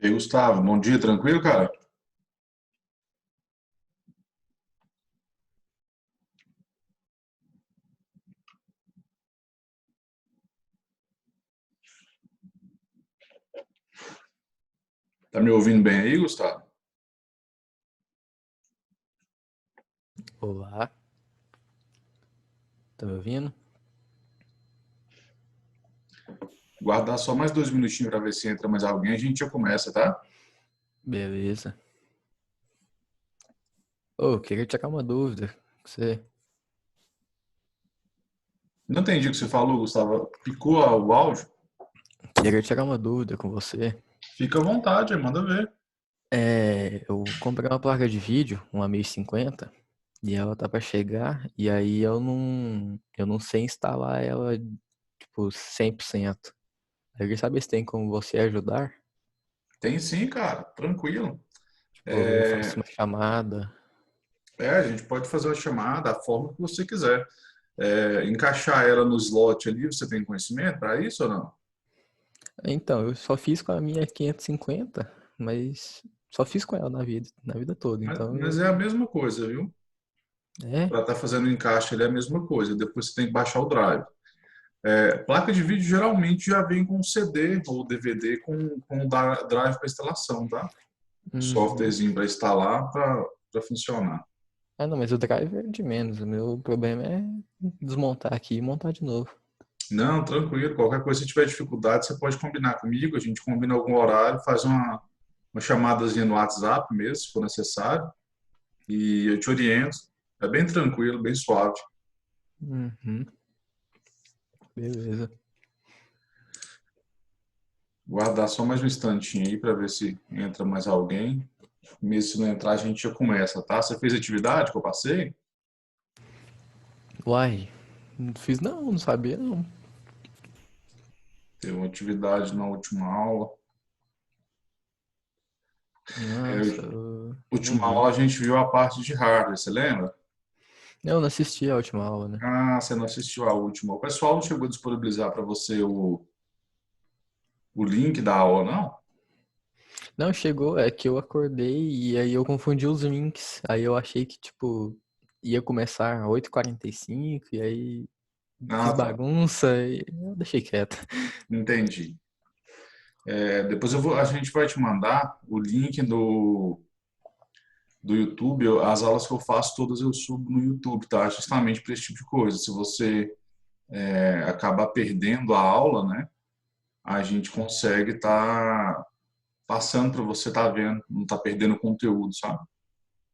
E aí, Gustavo, bom dia, tranquilo, cara? Tá me ouvindo bem aí, Gustavo? Olá, tá me ouvindo? Guardar só mais 2 minutinhos para ver se entra mais alguém, a gente já começa, tá? Beleza. Ô, queria tirar uma dúvida. Você Não entendi o que você falou, Gustavo. Picou o áudio? queria tirar uma dúvida com você. Fica à vontade, manda ver. Eu comprei uma placa de vídeo, uma 1050, e ela tá pra chegar, e aí eu não sei instalar ela, tipo, 100%. Eu queria saber se tem como você ajudar. Tem sim, cara, tranquilo. Tipo, eu faço uma chamada. A gente pode fazer a chamada da forma que você quiser. Encaixar ela no slot ali, você tem conhecimento para isso ou não? Então, eu só fiz com a minha 550, mas só fiz com ela na vida toda. Então, Mas é a mesma coisa, viu? é. Para estar fazendo o encaixe ali é a mesma coisa. Depois você tem que baixar o drive. Placa de vídeo geralmente já vem com CD ou DVD com drive para instalação, tá? Uhum. Softwarezinho para instalar para funcionar. Ah, não, mas o driver é de menos. O meu problema é desmontar aqui e montar de novo. Não, tranquilo. Qualquer coisa, se tiver dificuldade, você pode combinar comigo. A gente combina algum horário, faz uma chamadazinha no WhatsApp mesmo, se for necessário, e eu te oriento. É bem tranquilo, bem suave. Uhum, beleza. Guardar só mais um instantinho aí para ver se entra mais alguém. Mesmo se não entrar, a gente já começa, tá? Você fez atividade que eu passei? Uai, não fiz não sabia não. Teve uma atividade na última aula. Nossa, não Última vi. aula a gente viu a parte de hardware, você lembra? Eu não assisti a última aula, né? Ah, você não assistiu a última. O pessoal não chegou a disponibilizar para você o link da aula, não? Não, chegou, é que eu acordei e aí eu confundi os links. Aí eu achei que, tipo, ia começar às 8h45 e aí fiz Ah, tá. bagunça e eu deixei quieto. Entendi. Depois a gente vai te mandar o link do YouTube. As aulas que eu faço todas eu subo no YouTube, tá? Justamente para esse tipo de coisa. Se você acabar perdendo a aula, né? A gente consegue estar passando para você estar vendo, não tá perdendo conteúdo, sabe?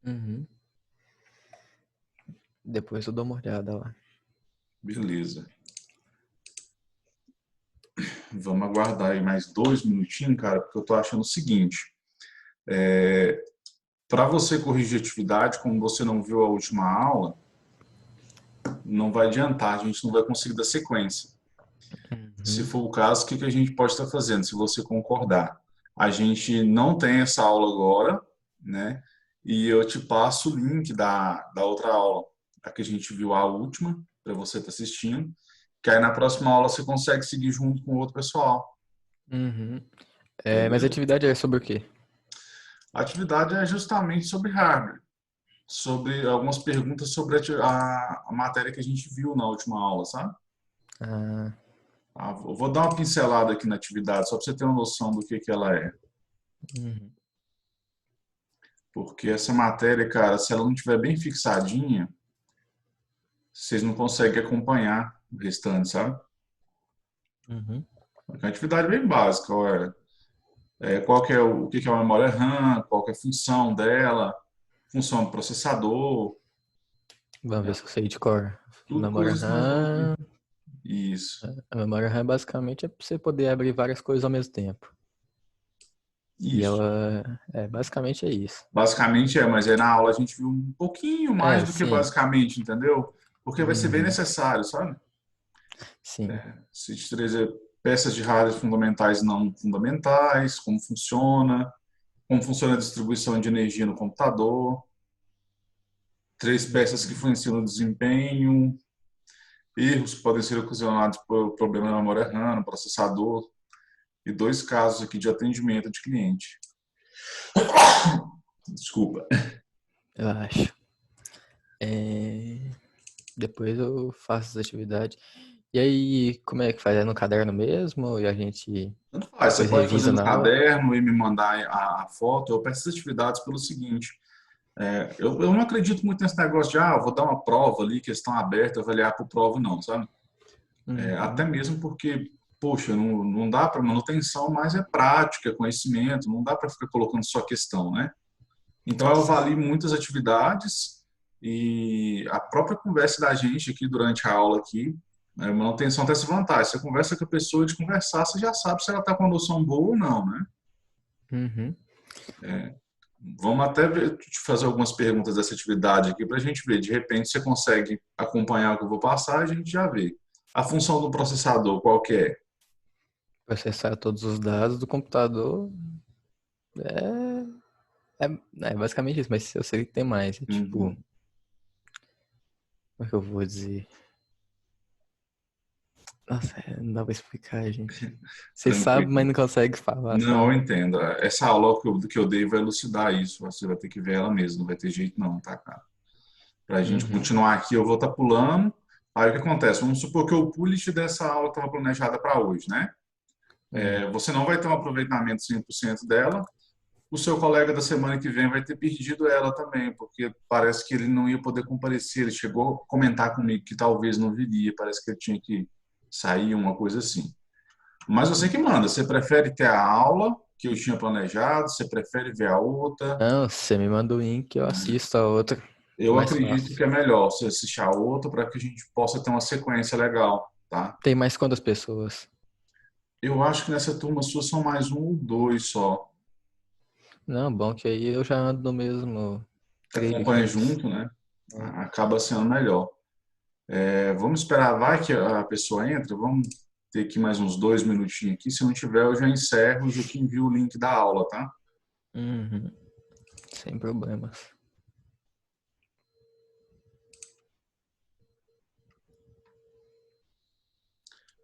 Uhum. Depois eu dou uma olhada lá. Beleza. Vamos aguardar aí mais 2 minutinhos, cara, porque eu tô achando o seguinte: para você corrigir atividade, como você não viu a última aula, não vai adiantar, a gente não vai conseguir dar sequência. Se Uhum. for o caso, o que que a gente pode estar fazendo, se você concordar? A gente não tem essa aula agora, né? E eu te passo o link da outra aula, a que a gente viu a última, para você estar assistindo, que aí na próxima aula você consegue seguir junto com o outro pessoal, Uhum. Mas a beleza? atividade é sobre o quê? A atividade é justamente sobre hardware, sobre algumas perguntas sobre a matéria que a gente viu na última aula, sabe? Ah, Eu vou dar uma pincelada aqui na atividade, só para você ter uma noção do que ela é. uhum. Porque essa matéria, cara, se ela não estiver bem fixadinha, vocês não conseguem acompanhar o restante, sabe? Uhum. É uma atividade bem básica. Qual que é o que é a memória RAM, qual que é a função dela, função do processador, Vamos ver se eu sei de cor. tudo Memória coisas mais ou menos. RAM. Isso, A memória RAM basicamente é para você poder abrir várias coisas ao mesmo tempo. E isso. ela basicamente é isso. Basicamente mas aí na aula a gente viu um pouquinho mais É, do que sim. basicamente, entendeu? Porque vai ser bem Uhum. necessário, sabe? Sim. Se te trazer peças de hardware fundamentais e não fundamentais, como funciona a distribuição de energia no computador, 3 peças que Uhum. influenciam no desempenho, erros que podem ser ocasionados por problema na memória RAM, no processador. e 2 casos aqui de atendimento de cliente. Desculpa. Eu acho. Depois eu faço as atividades. E aí, como é que faz? É no caderno mesmo? E a gente Tanto faz, você depois pode fazer revisa no na aula? caderno e me mandar a foto. Eu peço as atividades pelo seguinte: eu não acredito muito nesse negócio de, eu vou dar uma prova ali, questão aberta, avaliar por prova, não, sabe? Até Uhum. mesmo porque, poxa, não dá para manutenção, mas é prática, é conhecimento, não dá para ficar colocando só questão, né? Então, eu avalio muitas atividades e a própria conversa da gente aqui durante a aula aqui, manutenção tem essa vantagem. Você conversa com a pessoa, de conversar, você já sabe se ela está com a noção boa ou não, né? Uhum. Vamos até te fazer algumas perguntas dessa atividade aqui para a gente ver. De repente, você consegue acompanhar o que eu vou passar e a gente já vê. A função do processador, qual que é? Processar todos os dados do computador é basicamente isso, mas eu sei que tem mais. É tipo, Uhum. como é que eu vou dizer? Nossa, não dá pra explicar, gente. Você sabe, mas Tranquilo. não consegue falar, Não, eu sabe? entendo. Essa aula que eu dei vai elucidar isso. Você vai ter que ver ela mesmo, não vai ter jeito não, tá, cara? Para a gente Uhum. continuar aqui, eu vou estar pulando. Aí o que acontece? Vamos supor que eu pule dessa aula que estava planejada para hoje, né? Hum. Você não vai ter um aproveitamento 100% dela. O seu colega da semana que vem vai ter perdido ela também, porque parece que ele não ia poder comparecer. Ele chegou a comentar comigo que talvez não viria, parece que ele tinha que sair, uma coisa assim. Mas você que manda, você prefere ter a aula que eu tinha planejado? Você prefere ver a outra? Não, você me manda o link, eu assisto a outra. Eu Mais acredito fácil. que é melhor você assistir a outra para que a gente possa ter uma sequência legal, tá? Tem mais quantas pessoas? Eu acho que nessa turma sua são mais um ou dois só. Não, bom que aí eu já ando no mesmo trilho que Acompanha eles. junto, né? É. Acaba sendo melhor. Vamos esperar, vai que a pessoa entra, vamos ter aqui mais uns 2 minutinhos aqui. Se não tiver, eu já encerro e já te envio o link da aula, tá? Uhum. Sem problemas.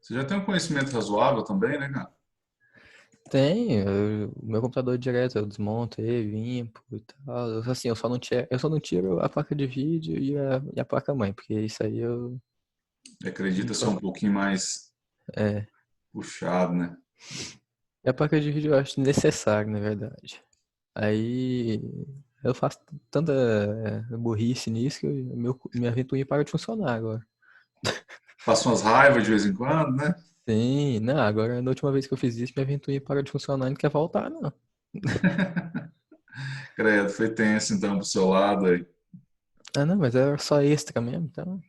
Você já tem um conhecimento razoável também, né, cara? Tem, o meu computador direto, eu desmonto ele, limpo e tal. Assim, eu só não tiro a placa de vídeo e a placa-mãe, porque isso aí eu não Acredita ser um tô. pouquinho mais É. puxado, né? E a placa de vídeo eu acho necessário, na verdade. Aí eu faço tanta burrice nisso que minha ventoinha para de funcionar agora. Passa umas raivas de vez em quando, né? Sim, não, agora na última vez que eu fiz isso, minha ventoinha parou de funcionar e não quer voltar, não. Credo, foi tenso então pro seu lado aí. Ah, não, mas era só extra mesmo, então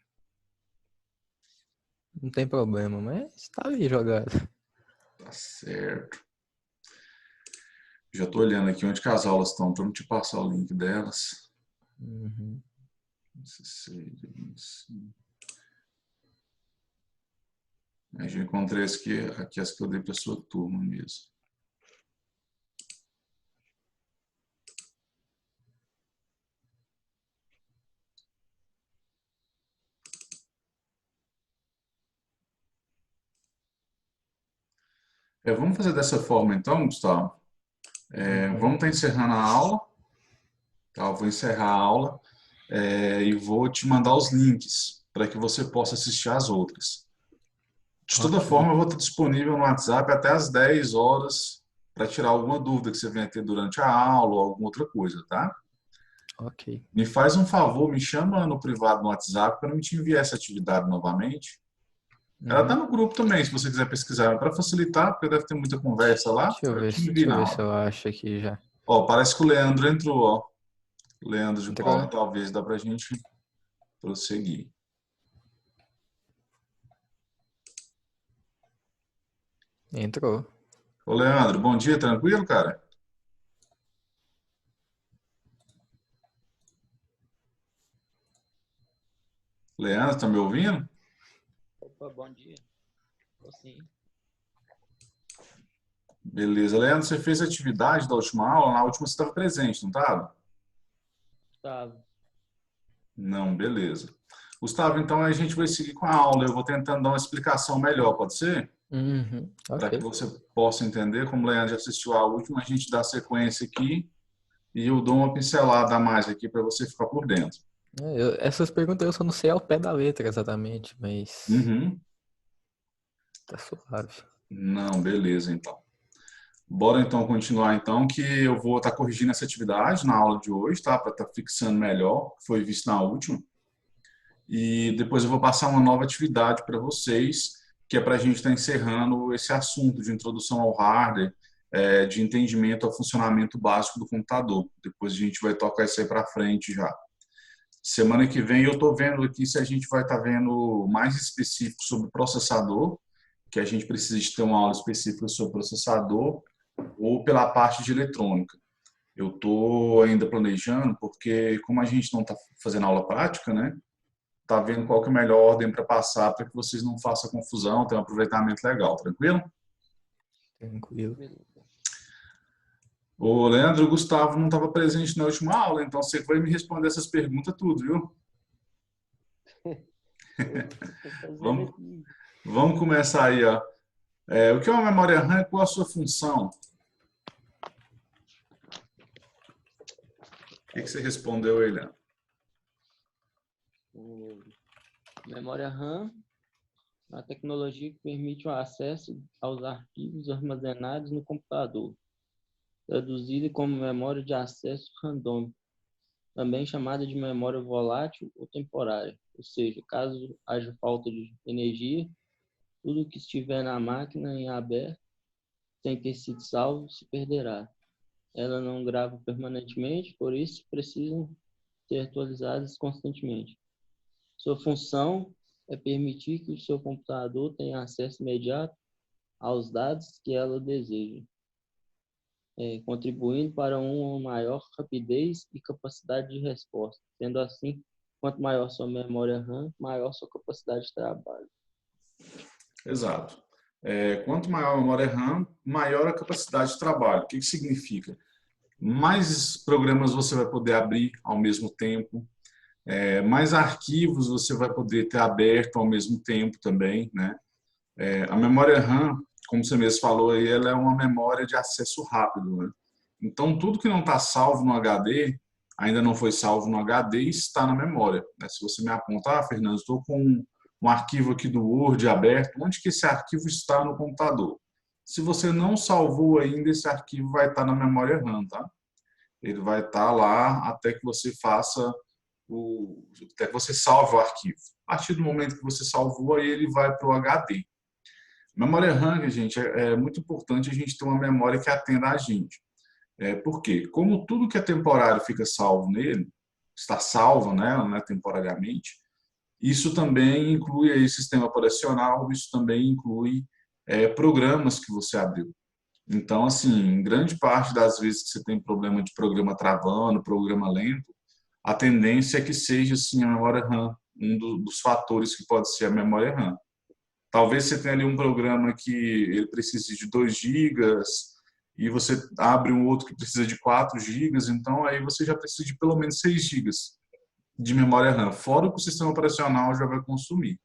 não tem problema, mas tá ali jogado. Tá certo. Já tô olhando aqui onde que as aulas estão, para não te passar o link delas. Uhum. Aí já encontrei aqui as que eu dei para sua turma mesmo. Vamos fazer dessa forma então, Gustavo. Uhum. Vamos estar encerrando a aula. Tá? Eu vou encerrar a aula e vou te mandar os links para que você possa assistir as outras. De toda Ok, forma, eu vou estar disponível no WhatsApp até às 10 horas para tirar alguma dúvida que você venha ter durante a aula ou alguma outra coisa, tá? ok. Me faz um favor, me chama no privado no WhatsApp para me te enviar essa atividade novamente. Ela está Uhum. no grupo também, se você quiser pesquisar, para facilitar, porque deve ter muita conversa lá. Deixa eu Eu ver, te envio deixa eu na ver se hora. eu acho aqui já. Ó, parece que o Leandro entrou, ó. Leandro de Entrou, Paula, né? talvez dá para a gente prosseguir. Entrou. Ô, Leandro, bom dia, tranquilo, cara? Leandro, tá me ouvindo? Opa, bom dia. Tô sim. Beleza. Leandro, você fez a atividade da última aula? Na última você estava presente, não estava? Gustavo. Não, beleza. Gustavo, então a gente vai seguir com a aula. Eu vou tentando dar uma explicação melhor, pode ser? para que Ok. você possa entender. Como o Leandro já assistiu a última, a gente dá sequência aqui e eu dou uma pincelada a mais aqui para você ficar por dentro. Essas perguntas eu só não sei ao pé da letra exatamente, mas Uhum. tá suave. Não, beleza, então. Bora então continuar então, que eu vou estar corrigindo essa atividade na aula de hoje, tá? Para estar fixando melhor, o que foi visto na última. E depois eu vou passar uma nova atividade para vocês, que é para a gente estar encerrando esse assunto de introdução ao hardware, de entendimento ao funcionamento básico do computador. Depois a gente vai tocar isso aí para frente já. Semana que vem eu estou vendo aqui se a gente vai estar vendo mais específico sobre processador, que a gente precisa de ter uma aula específica sobre processador, ou pela parte de eletrônica. Eu estou ainda planejando, porque como a gente não está fazendo aula prática, né? Tá vendo qual que é a melhor ordem para passar, para que vocês não façam confusão, tenham um aproveitamento legal, tranquilo? Tranquilo. Beleza. O Leandro, o Gustavo não estava presente na última aula, então você vai me responder essas perguntas tudo, viu? Tô fazendo Vamos, aqui. vamos começar aí, ó. O que é uma memória RAM e qual a sua função? O que você respondeu aí, Leandro? Memória RAM, a tecnologia que permite o acesso aos arquivos armazenados no computador, traduzida como memória de acesso randômico, também chamada de memória volátil ou temporária, ou seja, caso haja falta de energia, tudo que estiver na máquina em aberto, sem ter sido salvo, se perderá. Ela não grava permanentemente, por isso precisam ser atualizadas constantemente. Sua função é permitir que o seu computador tenha acesso imediato aos dados que ela deseja, contribuindo para uma maior rapidez e capacidade de resposta. Sendo assim, quanto maior sua memória RAM, maior sua capacidade de trabalho. Exato. Quanto maior a memória RAM, maior a capacidade de trabalho. O que significa? Mais programas você vai poder abrir ao mesmo tempo, mais arquivos você vai poder ter aberto ao mesmo tempo também, né? A memória RAM, como você mesmo falou aí, ela é uma memória de acesso rápido, né? Então, tudo que não está salvo no HD, ainda não foi salvo no HD, está na memória, né? Se você me apontar, Fernando, estou com um arquivo aqui do Word aberto, onde que esse arquivo está no computador? Se você não salvou ainda, esse arquivo vai estar na memória RAM, tá? Ele vai estar lá até que você faça até que você salve o arquivo. A partir do momento que você salvou, aí ele vai para o HD. Memória RAM, gente, é muito importante a gente ter uma memória que atenda a gente. Por quê? Como tudo que é temporário fica salvo nele, está salvo, né, temporariamente, isso também inclui aí sistema operacional, isso também inclui programas que você abriu. Então, assim, em grande parte das vezes que você tem problema de programa travando, programa lento, a tendência é que seja, assim, a memória RAM, dos fatores que pode ser a memória RAM. Talvez você tenha ali um programa que ele precise de 2 gigas e você abre um outro que precisa de 4 gigas, então aí você já precisa de pelo menos 6 gigas de memória RAM, fora o que o sistema operacional já vai consumir,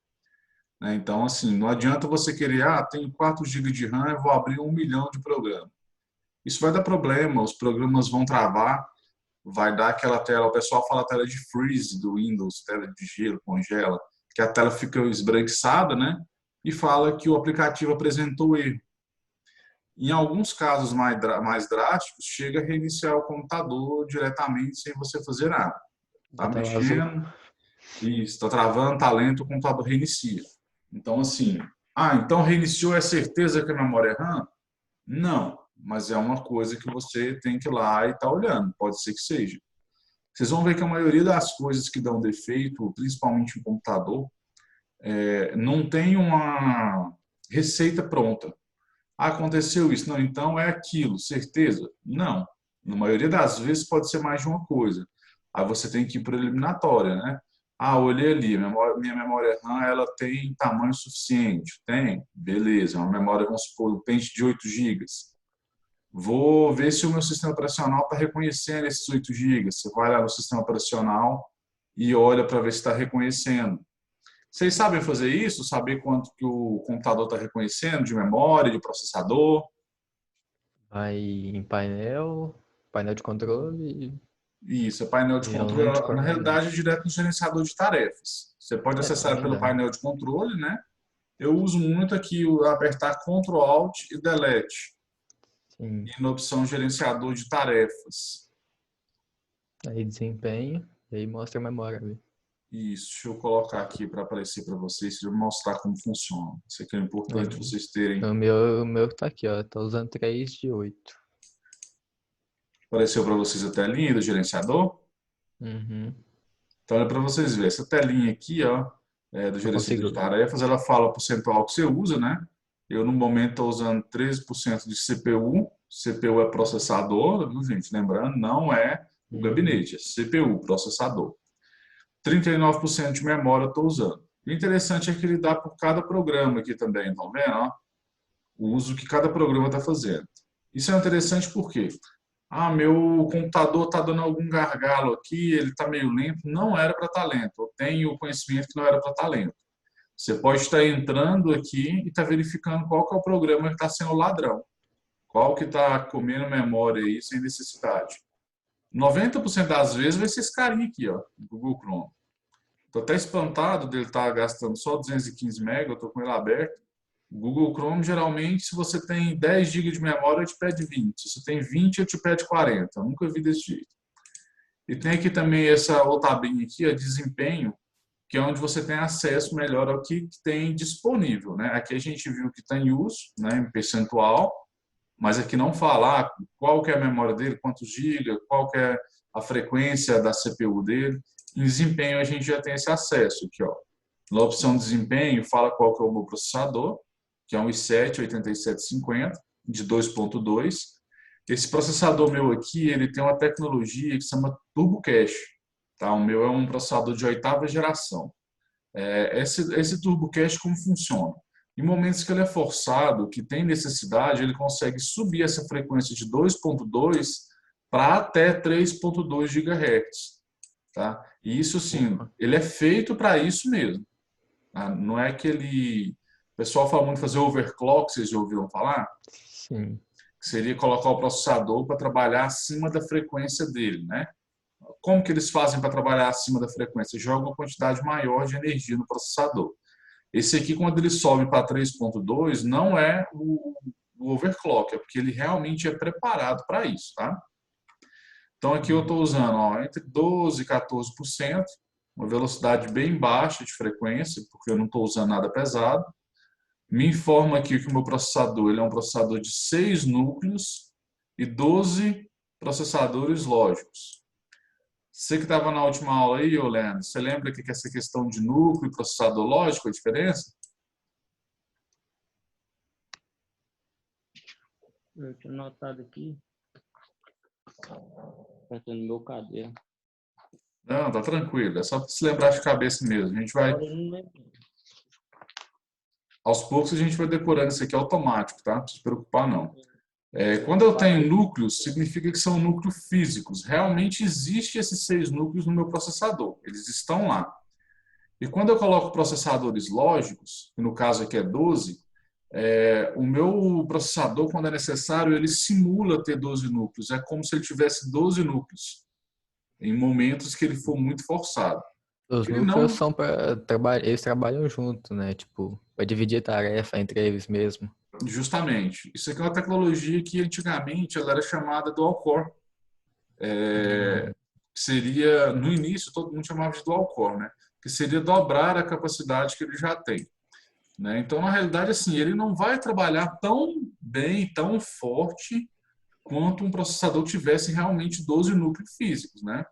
né? Então, assim, não adianta você querer, tenho 4 gigas de RAM, eu vou abrir 1 milhão de programas. Isso vai dar problema, os programas vão travar, vai dar aquela tela, o pessoal fala tela de freeze do Windows, tela de gelo, congela, que a tela fica esbranquiçada, né? E fala que o aplicativo apresentou erro. Em alguns casos mais drásticos, chega a reiniciar o computador diretamente sem você fazer nada. Tá Da tela azul. mexendo, está travando, tá lento, o computador reinicia. Então, assim, então reiniciou, é certeza que a memória é RAM? Não, mas é uma coisa que você tem que ir lá e estar olhando, pode ser que seja. Vocês vão ver que a maioria das coisas que dão defeito, principalmente em computador, não tem uma receita pronta. Aconteceu isso, não, então é aquilo, certeza? Não. Na maioria das vezes pode ser mais de uma coisa. Aí você tem que ir para a eliminatória, né? Olhei ali, minha memória RAM ela tem tamanho suficiente? Tem? Beleza, uma memória, vamos supor, um pente de 8 gigas. Vou ver se o meu sistema operacional está reconhecendo esses 8 gigas. Você vai lá no sistema operacional e olha para ver se está reconhecendo. Vocês sabem fazer isso? Saber quanto que o computador está reconhecendo de memória, de processador? Vai em painel de controle Isso, é painel de e eu não controle. Na decoro nada. realidade, é direto no gerenciador de tarefas. Você pode acessar Também pelo dá. painel de controle, né? Eu uso muito aqui o apertar Ctrl Alt e Delete Sim. e na opção gerenciador de tarefas. Aí desempenho e aí mostra a memória ali. Isso, deixa eu colocar aqui para aparecer para vocês, para mostrar como funciona. Isso aqui é Aí, importante vocês terem. o meu tá aqui, ó. Tá usando 3 de 8. Apareceu para vocês a telinha do gerenciador? Uhum. Então, olha para vocês verem. Essa telinha aqui, ó, do Eu gerenciador de consigo. tarefas, ela fala o percentual que você usa, né? Eu, no momento, estou usando 13% de CPU. CPU é processador, viu, gente? Lembrando, não é o Uhum. gabinete, é CPU, processador. 39% de memória eu estou usando. O interessante é que ele dá por cada programa aqui também, estão vendo? Ó? O uso que cada programa está fazendo. Isso é interessante porque meu computador está dando algum gargalo aqui, ele está meio lento. Não era para estar lento. Eu tenho o conhecimento que não era para estar lento. Você pode estar entrando aqui e estar verificando qual que é o programa que está sendo ladrão. Qual que está comendo memória aí sem necessidade. 90% das vezes vai ser esse carinha aqui, ó, do Google Chrome. Estou até espantado dele estar gastando só 215 MB, eu estou com ele aberto. O Google Chrome, geralmente, se você tem 10 GB de memória, ele te pede 20. Se você tem 20, ele te pede 40. Eu nunca vi desse jeito. E tem aqui também essa outra abinha aqui, ó, desempenho, que é onde você tem acesso melhor ao que tem disponível, né? Aqui a gente viu que está em uso, né, em percentual, mas aqui não fala qual que é a memória dele, quantos gigas, qual que é a frequência da CPU dele. Em desempenho a gente já tem esse acesso aqui, ó. Na opção desempenho fala qual que é o meu processador, que é um i7 8750 de 2.2. Esse processador meu aqui, ele tem uma tecnologia que se chama Turbo Cache, tá? O meu é um processador de 8ª geração. Esse Turbo Cache como funciona? Em momentos que ele é forçado, que tem necessidade, ele consegue subir essa frequência de 2.2 para até 3.2 GHz. Tá? E isso, sim, ele é feito para isso mesmo. Tá? Não é que ele... O pessoal fala muito de fazer overclock, vocês já ouviram falar? Sim. Que seria colocar o processador para trabalhar acima da frequência dele, né? Como que eles fazem para trabalhar acima da frequência? Jogam uma quantidade maior de energia no processador. Esse aqui, quando ele sobe para 3.2, não é o overclock, é porque ele realmente é preparado para isso, tá? Então aqui eu estou usando entre 12% e 14%, uma velocidade bem baixa de frequência, porque eu não estou usando nada pesado. Me informa aqui que o meu processador ele é um processador de 6 núcleos e 12 processadores lógicos. Você que estava na última aula aí, Leandro, você lembra que essa questão de núcleo e processador lógico, a diferença? Eu tinha notado aqui, apertando meu caderno. Não, tá tranquilo, é só para se lembrar de cabeça mesmo. A gente vai, Agora eu não lembro. aos poucos a gente vai decorando isso aqui automático, tá? Não se preocupar não. Quando eu tenho núcleos, significa que são núcleos físicos. Realmente existe esses 6 núcleos no meu processador, eles estão lá. E quando eu coloco processadores lógicos, que no caso aqui é 12, o meu processador, quando é necessário, ele simula ter 12 núcleos. É como se ele tivesse 12 núcleos, em momentos que ele for muito forçado. Os Ele núcleos não, são para trabalhar, eles trabalham junto, né? Tipo, para dividir tarefa entre eles mesmo. justamente. Isso aqui é uma tecnologia que antigamente ela era chamada dual core. Seria, no início, todo mundo chamava de dual core, né? Que seria dobrar a capacidade que ele já tem. Né? Então, na realidade, assim, ele não vai trabalhar tão bem, tão forte quanto um processador tivesse realmente 12 núcleos físicos, né?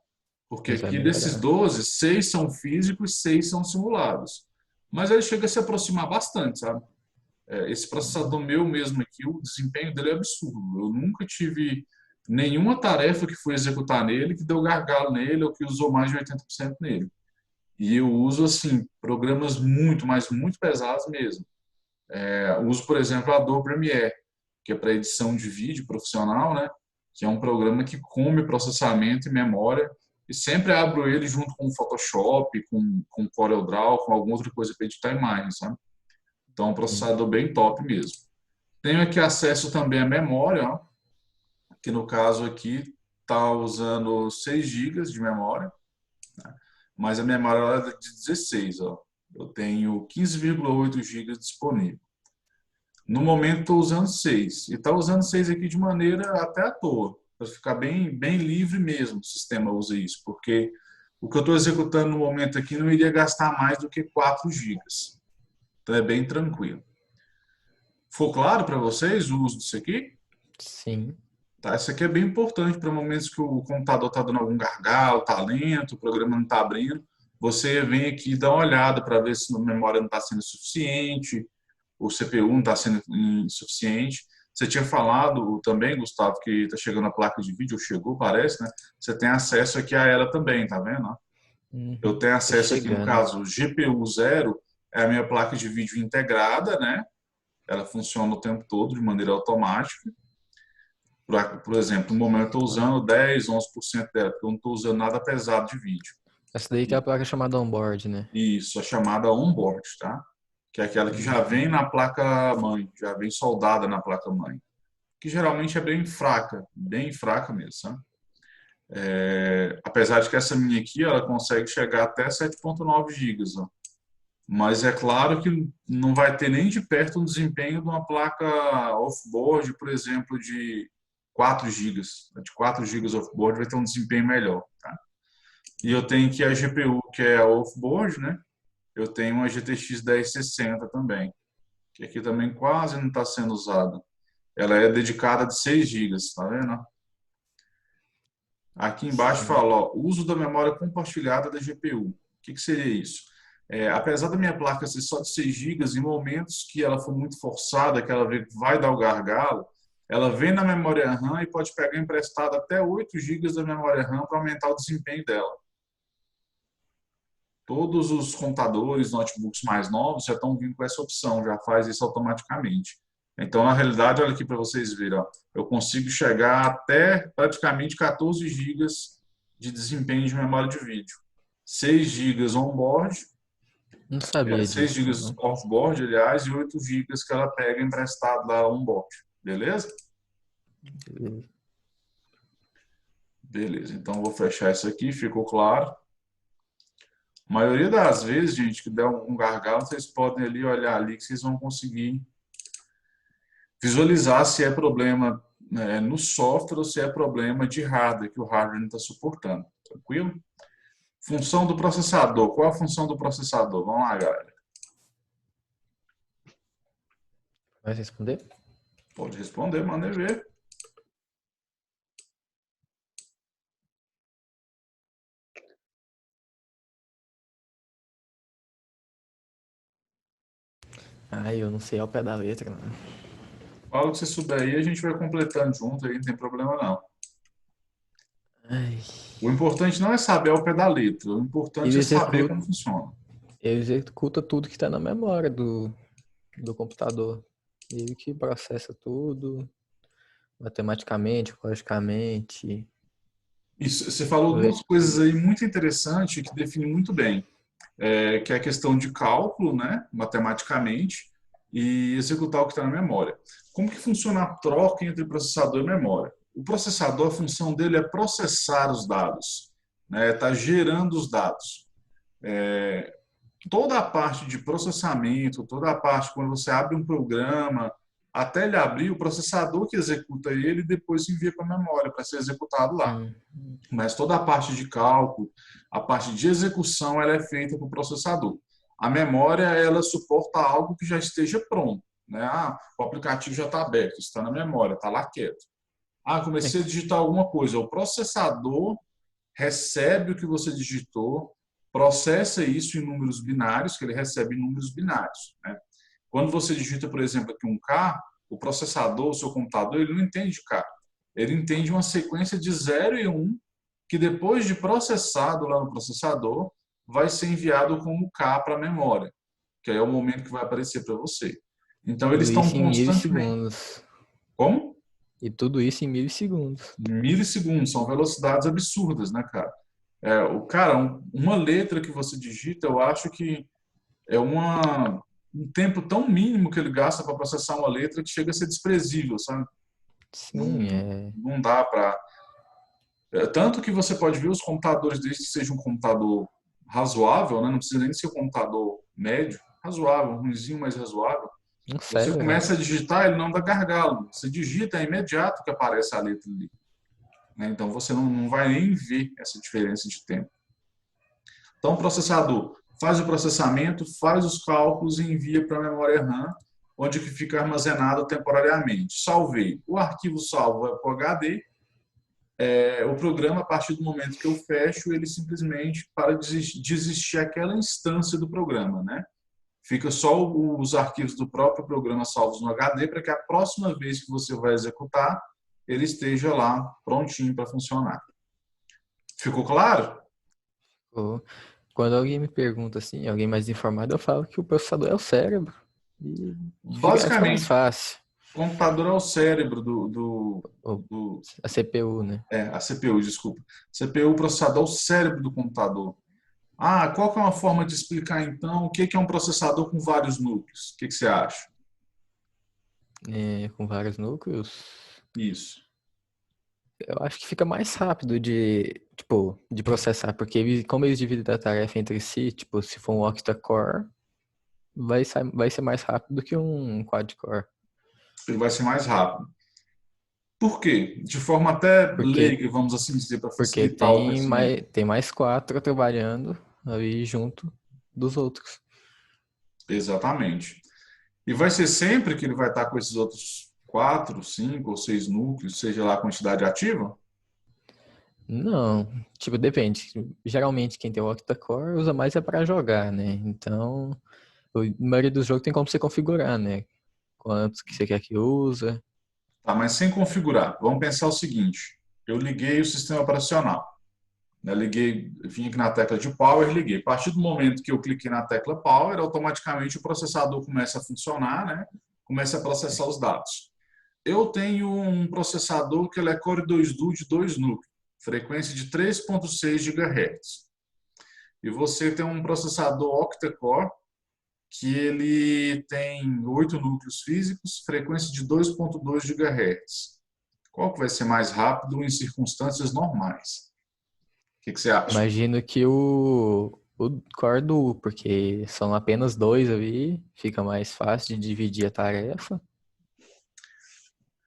Porque Mas vai aqui desses melhorar. 12, 6 são físicos, 6 são simulados. Mas ele chega a se aproximar bastante, sabe? Esse processador meu mesmo aqui, o desempenho dele é absurdo. Eu nunca tive nenhuma tarefa que fui executar nele que deu gargalo nele ou que usou mais de 80% nele. E eu uso, assim, programas muito, mas muito pesados mesmo. Uso, por exemplo, a Adobe Premiere, que é para edição de vídeo profissional, né? Que é um programa que come processamento e memória e sempre abro ele junto com o Photoshop, com CorelDRAW, com alguma outra coisa para editar imagens, sabe? Então, é um Sim. processador bem top mesmo. Tenho aqui acesso também à memória, ó, que no caso aqui está usando 6 GB de memória, né? Mas a memória ela é de 16, ó. Eu tenho 15,8 GB disponível. No momento estou usando 6. E está usando 6 aqui de maneira até à toa, para ficar bem livre mesmo. O sistema usa isso, porque o que eu estou executando no momento aqui não iria gastar mais do que 4 GB. Então é bem tranquilo. Ficou claro para vocês o uso disso aqui? Sim. Tá, isso aqui é bem importante para momentos que o computador está dando algum gargalo, está lento, o programa não está abrindo. Você vem aqui e dá uma olhada para ver se a memória não está sendo suficiente, o CPU não está sendo insuficiente. Você tinha falado também, Gustavo, que está chegando a placa de vídeo, ou chegou, parece, né? Você tem acesso aqui a ela também, tá vendo? Eu tenho Tá acesso aqui, no chegando. caso, GPU 0 é a minha placa de vídeo integrada, né? Ela funciona o tempo todo de maneira automática. Por exemplo, no momento eu estou usando 10, 11% dela, porque eu não estou usando nada pesado de vídeo. Essa daí que é a placa chamada onboard, né? Isso, a chamada onboard, tá? Que é aquela que já vem na placa-mãe, já vem soldada na placa-mãe. Que geralmente é bem fraca mesmo, sabe? Apesar de que essa minha aqui, ela consegue chegar até 7,9 GB, ó. Mas é claro que não vai ter nem de perto um desempenho de uma placa off-board, por exemplo, de 4 gigas. De 4 gigas off-board vai ter um desempenho melhor, tá? E eu tenho aqui a GPU, que é a off-board, né? Eu tenho uma GTX 1060 também, que aqui também quase não está sendo usada. Ela é dedicada de 6 gigas, tá vendo? Aqui embaixo Sim. fala, ó, uso da memória compartilhada da GPU. O que seria isso? Apesar da minha placa ser só de 6 gigas, em momentos que ela for muito forçada, que ela vê que vai dar o gargalo, ela vem na memória RAM e pode pegar emprestado até 8 gigas da memória RAM para aumentar o desempenho dela. Todos os computadores, notebooks mais novos já estão vindo com essa opção, já faz isso automaticamente. Então, na realidade, olha aqui para vocês verem, ó, eu consigo chegar até praticamente 14 gigas de desempenho de memória de vídeo. 6 gigas on-board, Não sabia 6 disso, gigas não. off-board, aliás, e 8 gigas que ela pega emprestado lá on-board. Beleza? Beleza, então vou fechar isso aqui, ficou claro. A maioria das vezes, gente, que der um gargalo, vocês podem ali olhar ali que vocês vão conseguir visualizar se é problema, né, no software ou se é problema de hardware, que o hardware não está suportando. Tranquilo? Função do processador. Qual a função do processador? Vamos lá, galera. Vai responder? Pode responder, manda ver. Ai, eu não sei ao pé da letra, não. Fala o que você souber aí, a gente vai completando junto aí, não tem problema não. Ai, O importante não é saber ao pé da letra, o importante ele é saber executa, como funciona. ele executa tudo que está na memória do computador. Ele que processa tudo, matematicamente, logicamente. Isso, você falou duas coisas aí muito interessantes que definem muito bem, que é a questão de cálculo, né, matematicamente, e executar o que está na memória. Como que funciona a troca entre processador e memória? O processador, a função dele é processar os dados, né, tá gerando os dados. Toda a parte de processamento, toda a parte quando você abre um programa, até ele abrir, o processador que executa ele depois envia para a memória para ser executado lá. Mas toda a parte de cálculo, a parte de execução, ela é feita por processador. A memória, ela suporta algo que já esteja pronto, né? O aplicativo já está aberto, está na memória, está lá quieto. Comecei a digitar alguma coisa. O processador recebe o que você digitou, processa isso em números binários, que ele recebe em números binários, né? Quando você digita, por exemplo, aqui um K, o processador, o seu computador, ele não entende K. Ele entende uma sequência de 0 e 1, que depois de processado lá no processador, vai ser enviado como K para a memória, que aí é o momento que vai aparecer para você. Então, Tudo eles estão isso em constantemente... milissegundos. Como? E tudo isso em milissegundos. Milissegundos, são velocidades absurdas, né, cara? Uma letra que você digita, eu acho que é um tempo tão mínimo que ele gasta para processar uma letra que chega a ser desprezível, sabe? Sim, Não, não dá para. Tanto que você pode ver os computadores, desde que seja um computador razoável, né? Não precisa nem ser um computador médio, razoável, ruimzinho, mas razoável. um Você sério, começa a digitar, ele não dá gargalo. Você digita, é imediato que aparece a letra ali, né? Então você não vai nem ver essa diferença de tempo. Então o processador faz o processamento, faz os cálculos e envia para a memória RAM, onde que fica armazenado temporariamente. Salvei. O arquivo salvo vai para o HD. O programa, a partir do momento que eu fecho, ele simplesmente para de existir aquela instância do programa, né? Fica só os arquivos do próprio programa salvos no HD para que a próxima vez que você vai executar, ele esteja lá prontinho para funcionar. Ficou claro? pô, quando alguém me pergunta assim, alguém mais informado, eu falo que o processador é o cérebro. E fica mais Basicamente, fácil. o computador é o cérebro Ou do a CPU, né? a CPU, desculpa. CPU, o processador, é o cérebro do computador. Ah, qual que é uma forma de explicar então o que é um processador com vários núcleos? O que você acha? Com vários núcleos. Isso. Eu acho que fica mais rápido de processar, porque como eles dividem a tarefa entre si, tipo, se for um octa-core, vai ser mais rápido do que um quad-core. Ele vai ser mais rápido. Por quê? De forma até Porque, leiga, vamos assim dizer, para porque facilitar o conhecimento. tem mais quatro trabalhando ali junto dos outros. Exatamente. E vai ser sempre que ele vai estar com esses outros 4, 5 ou 6 núcleos, seja lá a quantidade ativa? Não, tipo, depende. Geralmente quem tem o octa-core usa mais é para jogar, né? Então, a maioria dos jogos tem como você configurar, né? Quantos que você quer que usa. Tá, mas sem configurar. Vamos pensar o seguinte: eu liguei o sistema operacional, né? Liguei, vim aqui na tecla de Power, liguei. A partir do momento que eu cliquei na tecla Power, automaticamente o processador começa a funcionar, né? Começa a processar os dados. Eu tenho um processador que ele é Core 2 Duo de 2 núcleos, frequência de 3.6 GHz. E você tem um processador octa-core que ele tem 8 núcleos físicos, frequência de 2.2 GHz. Qual que vai ser mais rápido em circunstâncias normais? O que você acha? Imagino que o core duo, porque são apenas dois ali, fica mais fácil de dividir a tarefa.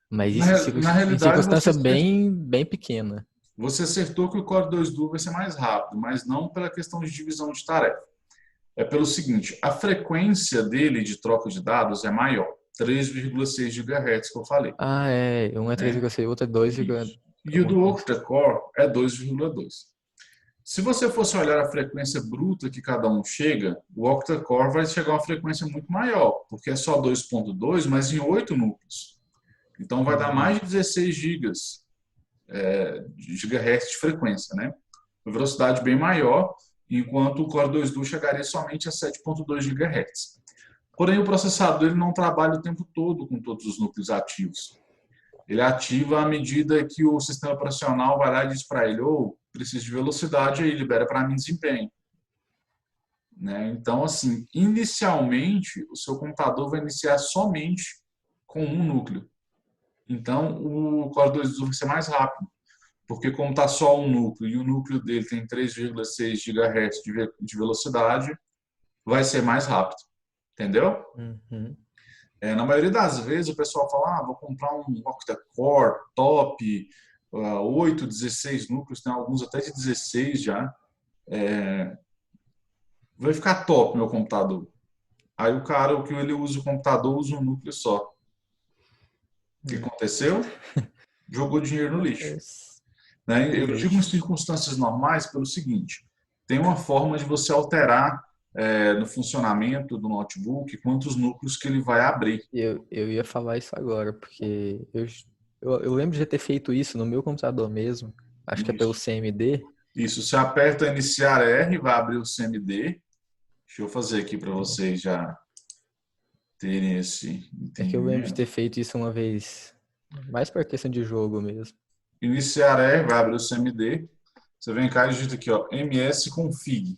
Mas isso Na em realidade, circunstância bem pequena. você acertou que o Core 2 Duo vai ser mais rápido, mas não pela questão de divisão de tarefa. É pelo seguinte, a frequência dele de troca de dados é maior, 3,6 GHz que eu falei, Ah, é. Um é né? 3,6, o outro é 2, Isso. E o alguma do coisa. octa-core é 2,2. Se você fosse olhar a frequência bruta que cada um chega, o octa-core vai chegar a uma frequência muito maior, porque é só 2,2, mas em 8 núcleos. Então vai dar Hum. mais de 16 de gigahertz de frequência, né? Uma velocidade bem maior, enquanto o Core 2 Duo chegaria somente a 7,2 GHz. Porém, o processador ele não trabalha o tempo todo com todos os núcleos ativos. Ele ativa à medida que o sistema operacional vai lá e diz para ele, ou preciso de velocidade, aí libera para mim desempenho. Né? Então, assim, inicialmente, o seu computador vai iniciar somente com um núcleo. Então, o Core 2 vai ser mais rápido, porque como está só um núcleo e o núcleo dele tem 3,6 GHz de velocidade, vai ser mais rápido. Entendeu? Uhum. Na maioria das vezes o pessoal fala, vou comprar um octa-core top, 8, 16 núcleos, tem alguns até de 16 já. Vai ficar top meu computador. Aí o cara, o que ele usa o computador, usa um núcleo só. O que aconteceu? Jogou dinheiro no lixo. Acontece. Né? Eu digo em Lixo. circunstâncias normais pelo seguinte: tem uma forma de você alterar no funcionamento do notebook quantos núcleos que ele vai abrir. Eu ia falar isso agora, porque eu lembro de ter feito isso no meu computador mesmo. Acho que é pelo Isso. CMD. Isso. Você aperta iniciar R, vai abrir o CMD. Deixa eu fazer aqui para vocês já terem esse É que eu lembro de entendimento. ter feito isso uma vez. Mais por questão de jogo mesmo. Iniciar R, vai abrir o CMD. Você vem cá e digita aqui, ó, msconfig.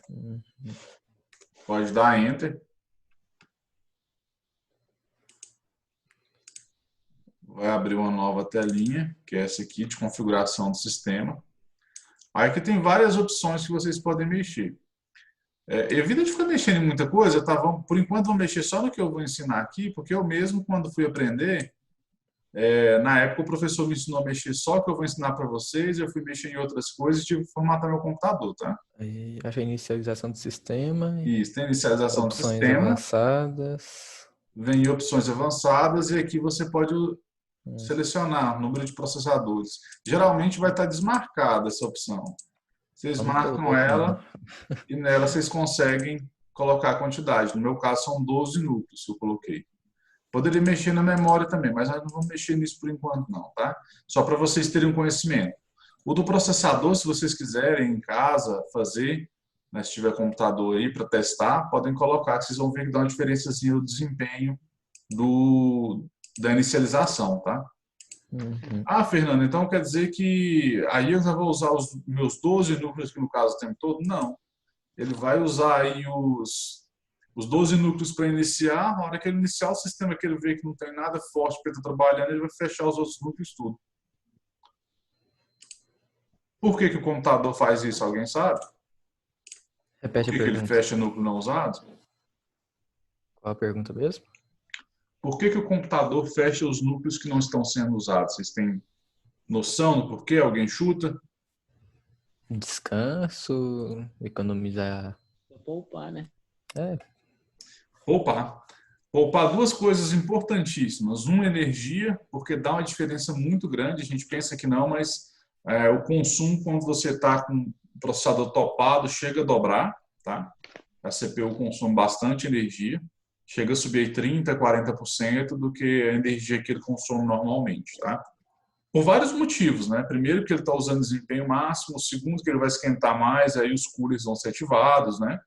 Uhum. Pode dar Enter. Vai abrir uma nova telinha, que é essa aqui, de configuração do sistema. Aí aqui tem várias opções que vocês podem mexer. Evita de ficar mexendo em muita coisa, tá? Por enquanto, vou mexer só no que eu vou ensinar aqui, porque eu mesmo, quando fui aprender, na época o professor me ensinou a mexer só o que eu vou ensinar para vocês, eu fui mexer em outras coisas e tive que formatar meu computador, tá? Aí acha a inicialização do sistema, Isso, tem inicialização do opções sistema, avançadas. vem opções avançadas e aqui você pode Hum. selecionar o número de processadores. Geralmente vai estar desmarcada essa opção. Vocês Eu não marcam coloco, não. ela e nela vocês conseguem colocar a quantidade. No meu caso, são 12 núcleos que eu coloquei. Poderia mexer na memória também, mas nós não vamos mexer nisso por enquanto não, tá? Só para vocês terem um conhecimento. O do processador, se vocês quiserem em casa fazer, né, se tiver computador aí para testar, podem colocar, que vocês vão ver que dá uma diferençazinha no desempenho da inicialização, tá? Uhum. Ah, Fernando, então quer dizer que aí eu já vou usar os meus 12 núcleos, que no caso o tempo todo? Não. Ele vai usar aí os 12 núcleos para iniciar. Na hora que ele iniciar o sistema, que ele vê que não tem nada forte para estar trabalhando, ele vai fechar os outros núcleos tudo. Por que o computador faz isso? Alguém sabe? Repete Por a que ele pergunta. fecha núcleo não usado? Qual a pergunta mesmo? Por que o computador fecha os núcleos que não estão sendo usados? Vocês têm noção do porquê? Alguém chuta? Descanso, economizar. Pra poupar, né? É, Poupar. Poupar duas coisas importantíssimas. Uma, energia, porque dá uma diferença muito grande. A gente pensa que não, mas o consumo, quando você está com o processador topado, chega a dobrar. Tá? A CPU consome bastante energia. Chega a subir 30%, 40% do que a energia que ele consome normalmente. Tá? Por vários motivos. Né? Primeiro, que ele está usando desempenho máximo. Segundo, que ele vai esquentar mais, aí os coolers vão ser ativados. Né?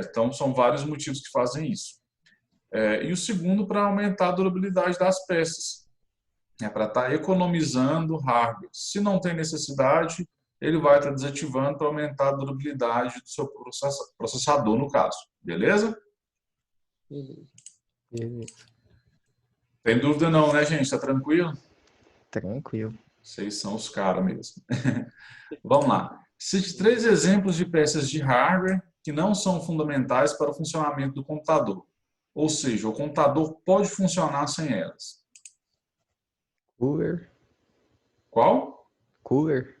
Então, são vários motivos que fazem isso. E o segundo, para aumentar a durabilidade das peças, para estar economizando hardware. Se não tem necessidade, ele vai estar desativando para aumentar a durabilidade do seu processador, no caso. Beleza? Beleza. beleza. Tem dúvida não, né, gente? Está tranquilo? Tranquilo. Vocês são os caras mesmo. Vamos lá. Cite 3 exemplos de peças de hardware que não são fundamentais para o funcionamento do computador. Ou seja, o computador pode funcionar sem elas. Cooler. Qual? Cooler.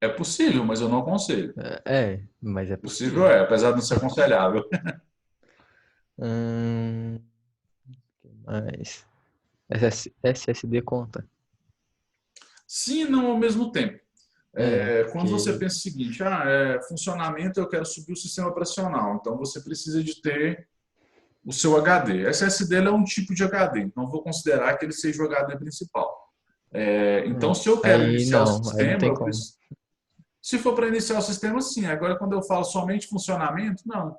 É possível, mas eu não aconselho. Mas é Possível possível. apesar de não ser aconselhável. Que mais? SSD conta. Sim e não ao mesmo tempo. Quando você Porque pensa o seguinte, funcionamento, eu quero subir o sistema operacional, então você precisa de ter o seu HD. SSD é um tipo de HD, então eu vou considerar que ele seja o HD principal. Então, se eu quero aí iniciar o não sistema, tem como. se for para iniciar o sistema, sim. Agora, quando eu falo somente funcionamento, não.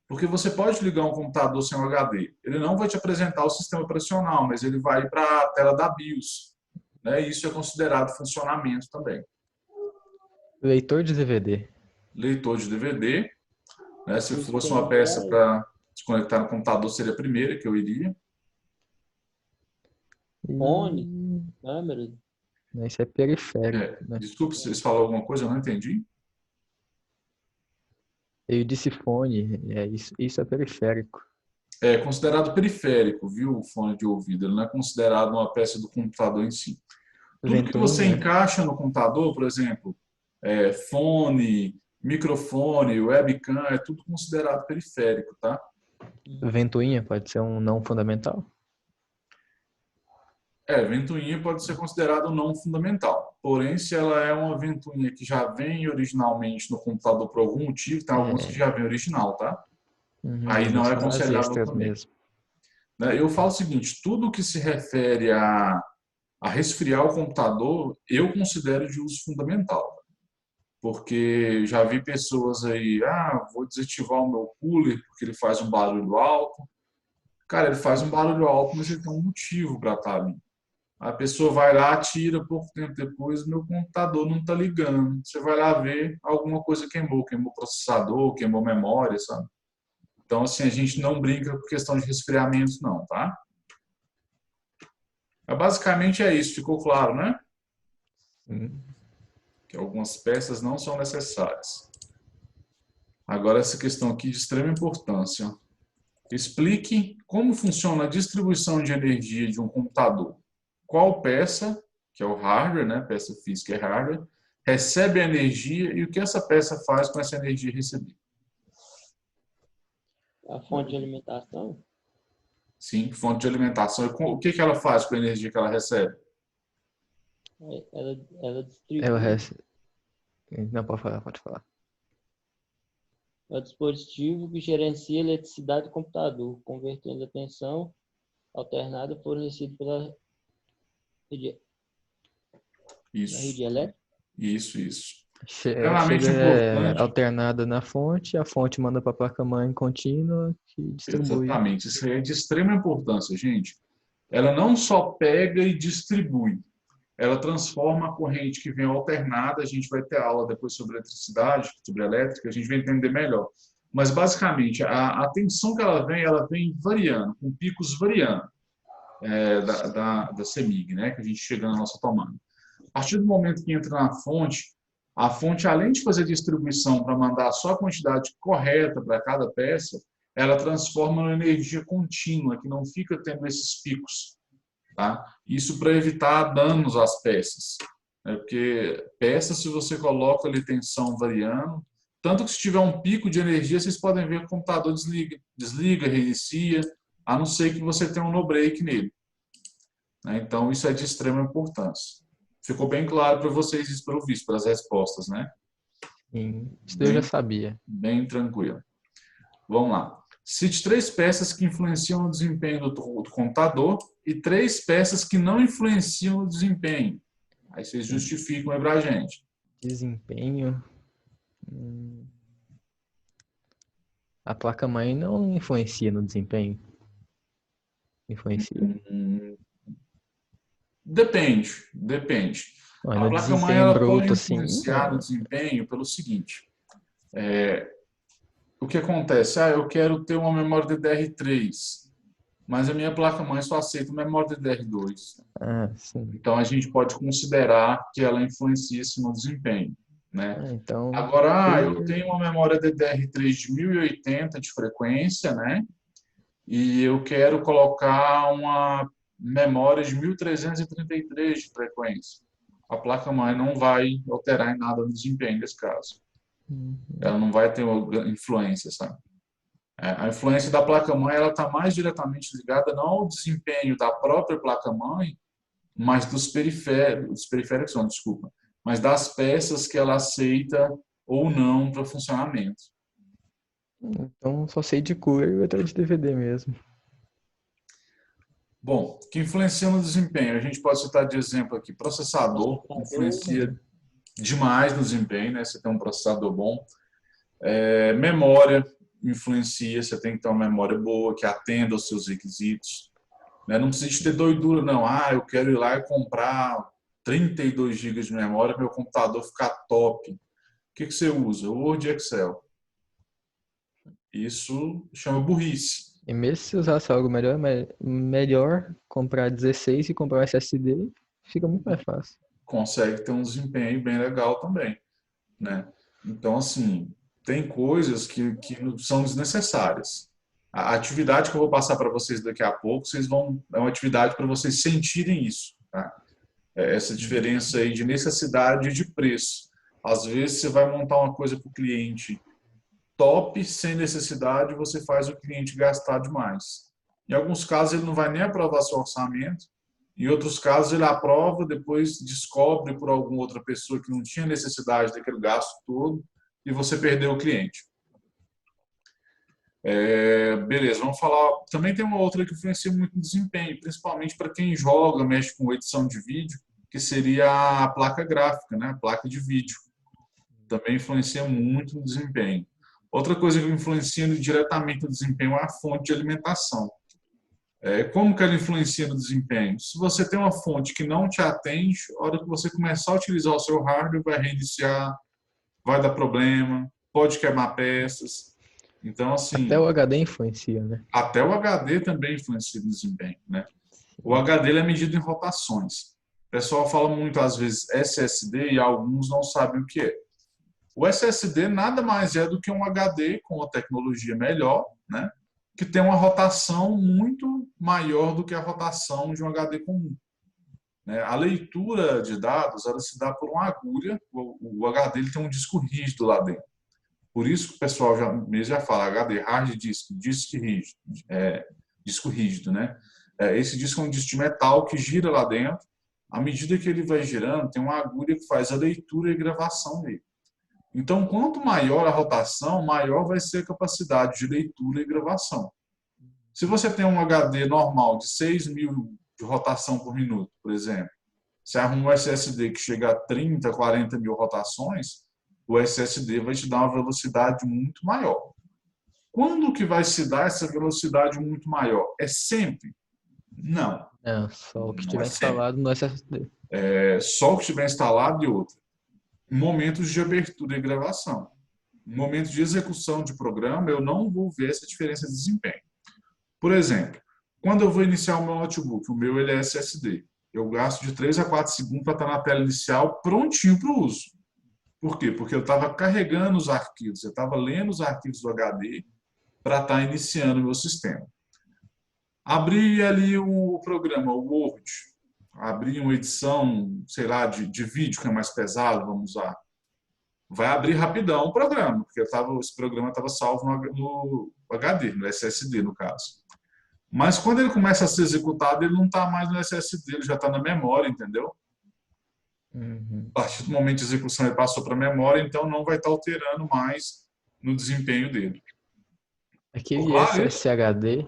Porque você pode ligar um computador sem um HD. Ele não vai te apresentar o sistema operacional, mas ele vai para a tela da BIOS. Né? Isso é considerado funcionamento também. Leitor de DVD. Leitor de DVD. Né? Se Os fosse uma pendrive. peça para se conectar no computador, seria a primeira que eu iria. Fone. Câmera. Isso é periférico, né? Desculpe, vocês falaram alguma coisa, eu não entendi. Eu disse fone, isso é periférico. É considerado periférico, viu, o fone de ouvido. Ele não é considerado uma peça do computador em si. Tudo que você Ventoinha. encaixa no computador, por exemplo, fone, microfone, webcam, é tudo considerado periférico, tá? Ventoinha pode ser um não fundamental? Ventoinha pode ser considerado não fundamental. Porém, se ela é uma ventoinha que já vem originalmente no computador por algum motivo, tem alguns que já vem original, tá? Aí não é São as considerável extras também. mesmo. Né? Eu falo o seguinte, tudo que se refere a resfriar o computador, eu considero de uso fundamental. Porque já vi pessoas aí, vou desativar o meu cooler porque ele faz um barulho alto. Cara, ele faz um barulho alto, mas ele tem um motivo para estar ali. A pessoa vai lá, tira, pouco tempo depois, meu computador não está ligando. Você vai lá ver, alguma coisa queimou o processador, queimou memória, sabe? Então, assim, a gente não brinca com questão de resfriamento, não, tá? Mas, basicamente é isso, ficou claro, né? Sim. Que algumas peças não são necessárias. Agora, essa questão aqui de extrema importância. Explique como funciona a distribuição de energia de um computador. Qual peça, que é o hardware, né? Peça física é hardware, recebe a energia e o que essa peça faz com essa energia recebida. A fonte de alimentação? Sim, fonte de alimentação. E o que ela faz com a energia que ela recebe? Ela distribui. Não, pode falar, pode falar. É o dispositivo que gerencia a eletricidade do computador, convertendo a tensão alternada fornecida pela rede, Isso. na rede elétrica. Isso. Chega Extremamente importante. alternada na fonte, a fonte manda para a placa-mãe contínua que distribui. Exatamente. Isso aí é de extrema importância, gente. Ela não só pega e distribui, ela transforma a corrente que vem alternada. A gente vai ter aula depois sobre eletricidade, sobre elétrica, a gente vai entender melhor. Mas, basicamente, a tensão que ela vem variando, com picos variando da CEMIG, né, que a gente chega na nossa tomada. A partir do momento que entra na fonte, a fonte, além de fazer distribuição para mandar só a quantidade correta para cada peça, ela transforma em energia contínua, que não fica tendo esses picos. Tá? Isso para evitar danos às peças. Porque peças, se você coloca ali tensão variando, tanto que se tiver um pico de energia, vocês podem ver que o computador desliga, reinicia, a não ser que você tenha um no-break nele. Então, isso é de extrema importância. Ficou bem claro para vocês isso, pelo visto, pelas respostas, né? Sim, isso eu já sabia. Bem tranquilo. Vamos lá. Cite 3 peças que influenciam no desempenho do computador e 3 peças que não influenciam no desempenho. Aí vocês justificam aí para a gente. Desempenho. A placa-mãe não influencia no desempenho? Influencia? Depende. Mas A no placa-mãe desempenho ela pode bruto, assim, influenciar no desempenho pelo seguinte. O que acontece? Eu quero ter uma memória DDR3, mas a minha placa-mãe só aceita memória DDR2. sim. Então, a gente pode considerar que ela influencia sim, no desempenho. Né? Então, Agora, eu tenho uma memória DDR3 de 1080 de frequência, né? E eu quero colocar uma memória de 1333 de frequência. A placa-mãe não vai alterar em nada no desempenho nesse caso. Ela não vai ter influência, sabe? A influência da placa-mãe ela está mais diretamente ligada não ao desempenho da própria placa-mãe, mas dos periféricos, não, desculpa, mas das peças que ela aceita ou não para funcionamento. Então, só sei de cor e outra de DVD mesmo. Bom, que influencia no desempenho? A gente pode citar de exemplo aqui, processador influencia demais no desempenho, né? Você tem um processador bom. Memória influencia, você tem que ter uma memória boa, que atenda aos seus requisitos. Não precisa ter doidura, não. Eu quero ir lá e comprar 32 GB de memória para meu computador ficar top. O que você usa? Word e Excel. Isso chama burrice. E mesmo se usasse algo melhor comprar 16 e comprar SSD, fica muito mais fácil. Consegue ter um desempenho bem legal também. Né? Então, assim, tem coisas que são desnecessárias. A atividade que eu vou passar para vocês daqui a pouco, é uma atividade para vocês sentirem isso. Tá? Essa diferença aí de necessidade e de preço. Às vezes você vai montar uma coisa para o cliente top, sem necessidade, você faz o cliente gastar demais. Em alguns casos ele não vai nem aprovar seu orçamento, em outros casos ele aprova, depois descobre por alguma outra pessoa que não tinha necessidade daquele gasto todo e você perdeu o cliente. Beleza, vamos falar. Também tem uma outra que influencia muito no desempenho, principalmente para quem joga, mexe com edição de vídeo, que seria a placa gráfica, né? A placa de vídeo. Também influencia muito no desempenho. Outra coisa que influencia diretamente no desempenho é a fonte de alimentação. Como que ela influencia no desempenho? Se você tem uma fonte que não te atende, a hora que você começar a utilizar o seu hardware, vai reiniciar, vai dar problema, pode queimar peças. Então, Até assim, o HD influencia, né? até o HD também influencia no desempenho, né? O HD ele é medido em rotações. O pessoal fala muito, às vezes, SSD e alguns não sabem o que é. O SSD nada mais é do que um HD com uma tecnologia melhor, né? Que tem uma rotação muito maior do que a rotação de um HD comum. Né? A leitura de dados ela se dá por uma agulha. O HD ele tem um disco rígido lá dentro. Por isso que o pessoal já fala HD, hard disk, disco rígido, disco rígido, né? Esse disco é um disco de metal que gira lá dentro. À medida que ele vai girando, tem uma agulha que faz a leitura e gravação dele. Então, quanto maior a rotação, maior vai ser a capacidade de leitura e gravação. Se você tem um HD normal de 6.000 de rotação por minuto, por exemplo, você arruma um SSD que chega a 30, 40 mil rotações, o SSD vai te dar uma velocidade muito maior. Quando que vai se dar essa velocidade muito maior? É sempre? Não. É, só o que Não é tiver sempre. instalado no SSD. Só o que estiver instalado e outro. Momentos de abertura e gravação. Momentos de execução de programa, eu não vou ver essa diferença de desempenho. Por exemplo, quando eu vou iniciar o meu notebook, o meu ele é SSD, eu gasto de 3 a 4 segundos para estar na tela inicial prontinho para o uso. Por quê? Porque eu estava carregando os arquivos, eu estava lendo os arquivos do HD para estar iniciando o meu sistema. Abri ali o programa, o Word, abri uma edição, sei lá, de vídeo que é mais pesado, vamos usar. Vai abrir rapidão o programa, porque esse programa estava salvo no HD, no SSD, no caso. Mas quando ele começa a ser executado, ele não está mais no SSD, ele já está na memória, entendeu? Uhum. A partir do momento de execução, ele passou para a memória, então não vai estar alterando mais no desempenho dele. Ficou Aquele claro isso? SSHD,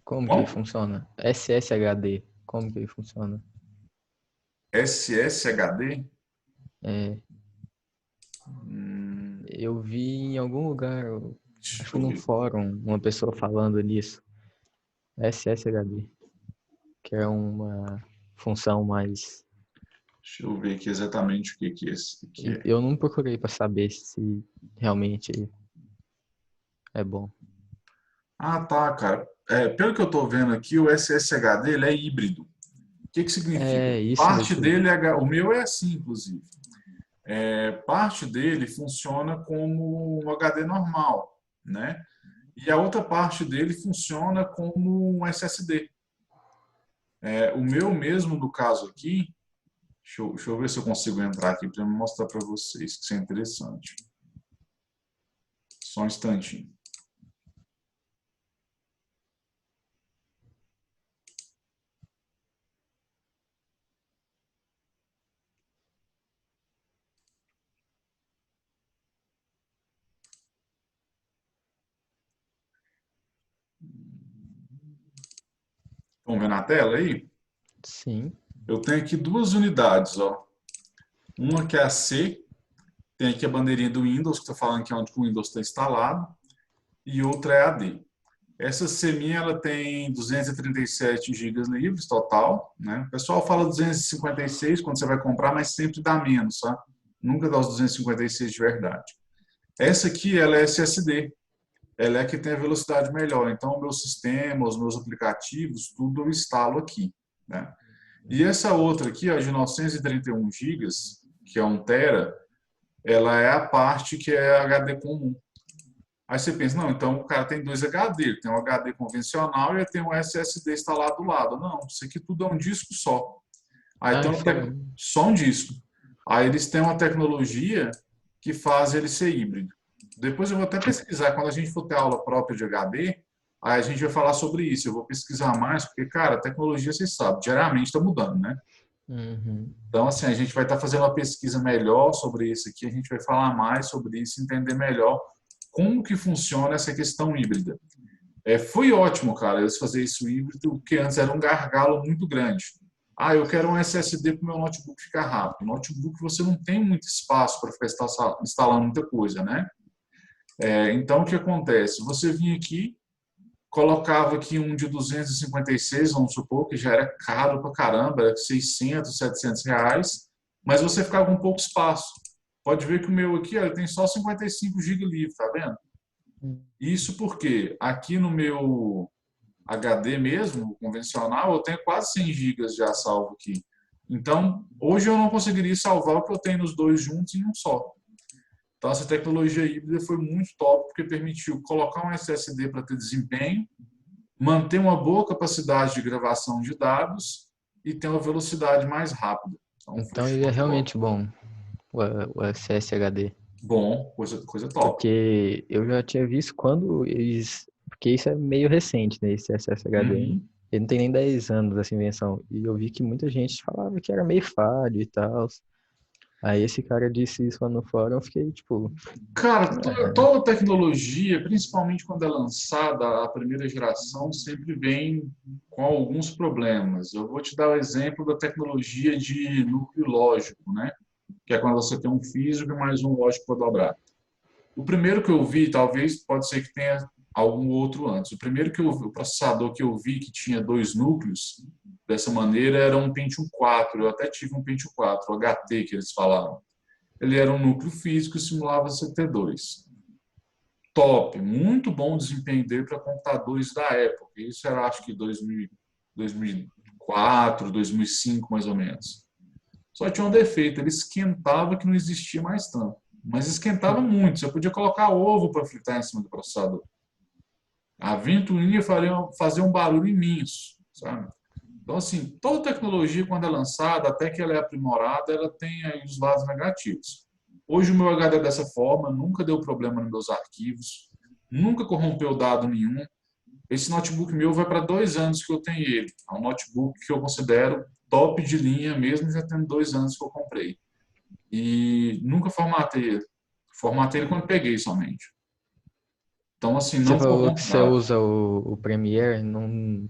como que Bom, funciona? SSHD, como que funciona? SSHD? É, eu vi em algum lugar, Deixa acho que eu num ver. fórum, uma pessoa falando nisso. SSHD, que é uma função mais. Deixa eu ver aqui exatamente o que esse aqui é. Eu não procurei para saber se realmente é bom. Ah, tá, cara. Pelo que eu estou vendo aqui, o SSHD ele é híbrido. O que significa? É isso Parte mesmo. dele o meu é assim, inclusive. Parte dele funciona como um HD normal, né? E a outra parte dele funciona como um SSD. O meu mesmo, no caso aqui, deixa eu ver se eu consigo entrar aqui para mostrar para vocês, que isso é interessante. Só um instantinho. Estão vendo a tela aí? Sim. Eu tenho aqui duas unidades, ó. Uma que é a C, tem aqui a bandeirinha do Windows, que está falando que é onde o Windows está instalado, e outra é a D. Essa C minha, ela tem 237 GB livres total, né? O pessoal fala 256 quando você vai comprar, mas sempre dá menos, tá? Nunca dá os 256 de verdade. Essa aqui, ela é SSD. Ela é a que tem a velocidade melhor. Então, o meu sistema, os meus aplicativos, tudo eu instalo aqui, né? E essa outra aqui, a de 931 GB, que é 1 tera, ela é a parte que é HD comum. Aí você pensa, não, então o cara tem dois HD, ele tem um HD convencional e ele tem um SSD instalado do lado. Não, isso aqui tudo é um disco só. Aí tem só um disco. Aí eles têm uma tecnologia que faz ele ser híbrido. Depois eu vou até pesquisar, quando a gente for ter aula própria de HD, aí a gente vai falar sobre isso. Eu vou pesquisar mais, porque, cara, a tecnologia, vocês sabem, diariamente está mudando, né? Uhum. Então, assim, a gente vai estar fazendo uma pesquisa melhor sobre isso aqui, a gente vai falar mais sobre isso, entender melhor como que funciona essa questão híbrida. Foi ótimo, cara, eles fazer isso híbrido, porque antes era um gargalo muito grande. Ah, eu quero um SSD para o meu notebook ficar rápido. Notebook você não tem muito espaço para ficar instalando muita coisa, né? Então, o que acontece? Você vinha aqui, colocava aqui um de 256, vamos supor, que já era caro pra caramba, era 600, 700 reais, mas você ficava com pouco espaço. Pode ver que o meu aqui, ó, ele tem só 55 GB livre, tá vendo? Isso porque aqui no meu HD mesmo, convencional, eu tenho quase 100 GB já salvo aqui. Então, hoje eu não conseguiria salvar o que eu tenho nos dois juntos em um só. Então, essa tecnologia híbrida foi muito top, porque permitiu colocar um SSD para ter desempenho, manter uma boa capacidade de gravação de dados e ter uma velocidade mais rápida. Então ele é realmente bom, o SSHD. Bom, coisa top. Porque eu já tinha visto quando eles... Porque isso é meio recente, né? Esse SSHD. Uhum. Ele não tem nem 10 anos dessa invenção. E eu vi que muita gente falava que era meio falho e tal. Aí esse cara disse isso lá no fórum, eu fiquei tipo... Cara, toda tecnologia, principalmente quando é lançada, a primeira geração sempre vem com alguns problemas. Eu vou te dar o exemplo da tecnologia de núcleo lógico, né? Que é quando você tem um físico e mais um lógico para dobrar. O primeiro que eu vi, talvez, pode ser que tenha algum outro antes. O primeiro que eu vi, o processador que eu vi que tinha dois núcleos dessa maneira era um Pentium 4. Eu até tive um Pentium 4, o HT que eles falavam. Ele era um núcleo físico e simulava CT2. Top, muito bom desempenho dele para computadores da época. Isso era, acho que 2004, 2005, mais ou menos. Só tinha um defeito, ele esquentava que não existia mais tanto. Mas esquentava muito, você podia colocar ovo para fritar em cima do processador. A ventoinha fazia um barulho imenso, sabe? Então, assim, toda tecnologia, quando é lançada, até que ela é aprimorada, ela tem aí os lados negativos. Hoje o meu HD é dessa forma, nunca deu problema nos meus arquivos, nunca corrompeu dado nenhum. Esse notebook meu vai para 2 anos que eu tenho ele. É um notebook que eu considero top de linha, mesmo já tendo 2 anos que eu comprei. E nunca formatei ele. Formatei ele quando peguei somente. Então, assim, Você não falou que corrompe você nada. usa o Premiere, não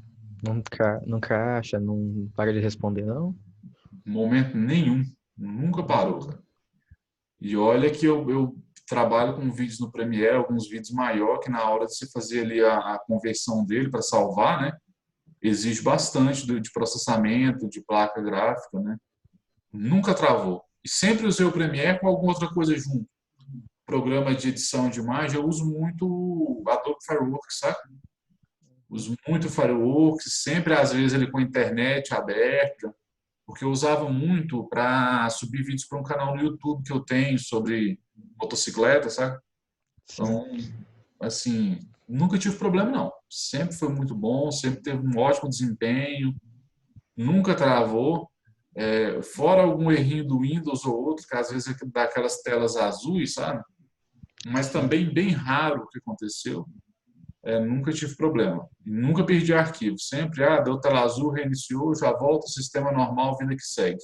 cracha, não para de responder, não? Momento nenhum. Nunca parou, cara. E olha que eu trabalho com vídeos no Premiere, alguns vídeos maior, que na hora de você fazer ali a conversão dele para salvar, né? Exige bastante de processamento, de placa gráfica, né? Nunca travou. E sempre usei o Premiere com alguma outra coisa junto. Programa de edição de imagem, eu uso muito o Adobe Fireworks, sabe? Uso muito Fireworks, sempre às vezes ele com a internet aberta, porque eu usava muito para subir vídeos para um canal no YouTube que eu tenho sobre motocicleta, sabe? Sim. Então, assim, nunca tive problema não. Sempre foi muito bom, sempre teve um ótimo desempenho, nunca travou. Fora algum errinho do Windows ou outro, que às vezes dá aquelas telas azuis, sabe? Mas também bem raro o que aconteceu. Nunca tive problema. Nunca perdi arquivo. Sempre, deu tela azul, reiniciou, já volta, sistema normal, vida que segue.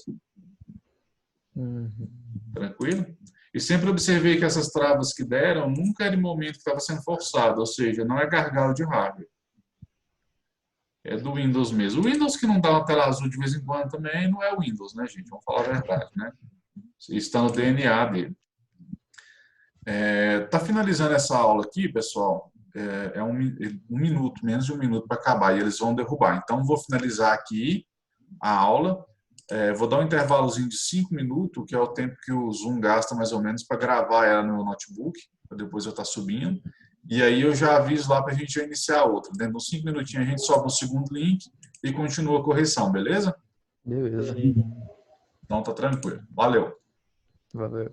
Uhum. Tranquilo? E sempre observei que essas travas que deram nunca era em momento que estava sendo forçado, ou seja, não é gargalo de hardware. É do Windows mesmo. O Windows que não dá uma tela azul de vez em quando também não é o Windows, né, gente? Vamos falar a verdade, né? Está no DNA dele. Tá finalizando essa aula aqui, pessoal. É um minuto, menos de um minuto para acabar, e eles vão derrubar. Então, vou finalizar aqui a aula. Vou dar um intervalozinho de 5 minutos, que é o tempo que o Zoom gasta mais ou menos para gravar ela no meu notebook, para depois eu estar subindo. E aí eu já aviso lá para a gente já iniciar a outra. Dentro de 5 minutinhos a gente sobe o segundo link e continua a correção, beleza? Beleza. Então tá tranquilo. Valeu. Valeu.